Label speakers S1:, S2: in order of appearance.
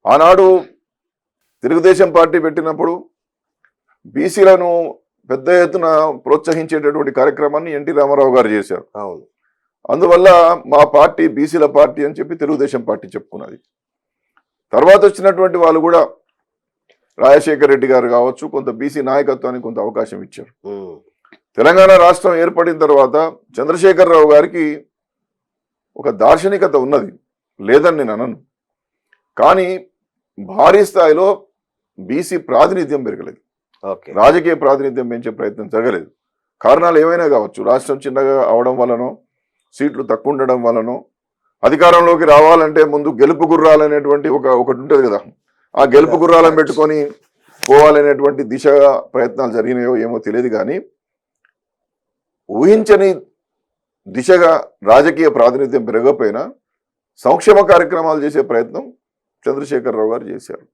S1: ఆనాడు తెలుగుదేశం పార్టీ పెట్టినప్పుడు బీసీలను పెద్ద ఎత్తున ప్రోత్సహించేటటువంటి కార్యక్రమాన్ని ఎన్టీ రామారావు గారు చేశారు.
S2: అవును.
S1: అందువల్ల మా పార్టీ బీసీల పార్టీ అని చెప్పి తెలుగుదేశం పార్టీ చెప్పుకున్నది. తర్వాత వచ్చినటువంటి వాళ్ళు కూడా రాజశేఖర రెడ్డి గారు కావచ్చు, కొంత బీసీ నాయకత్వానికి కొంత అవకాశం ఇచ్చారు. తెలంగాణ రాష్ట్రం ఏర్పడిన తర్వాత చంద్రశేఖరరావు గారికి ఒక దార్శనికత ఉన్నది, లేదని నేను అనను. కానీ భారీ స్థాయిలో బీసీ ప్రాతినిధ్యం పెరగలేదు, రాజకీయ ప్రాతినిధ్యం పెంచే ప్రయత్నం జరగలేదు. కారణాలు ఏమైనా కావచ్చు, రాష్ట్రం చిన్నగా అవడం వలనో, సీట్లు తక్కువ ఉండడం వలనో, అధికారంలోకి రావాలంటే ముందు గెలుపు గుర్రాలనేటువంటి ఒకటి ఉంటుంది కదా, ఆ గెలుపు గుర్రాలను పెట్టుకొని పోవాలనేటువంటి దిశగా ప్రయత్నాలు జరిగినాయో ఏమో తెలియదు. కానీ ఊహించని దిశగా రాజకీయ ప్రాతినిధ్యం పెరగకపోయినా సంక్షేమ కార్యక్రమాలు చేసే ప్రయత్నం చంద్రశేఖరరావు గారు చేశారు.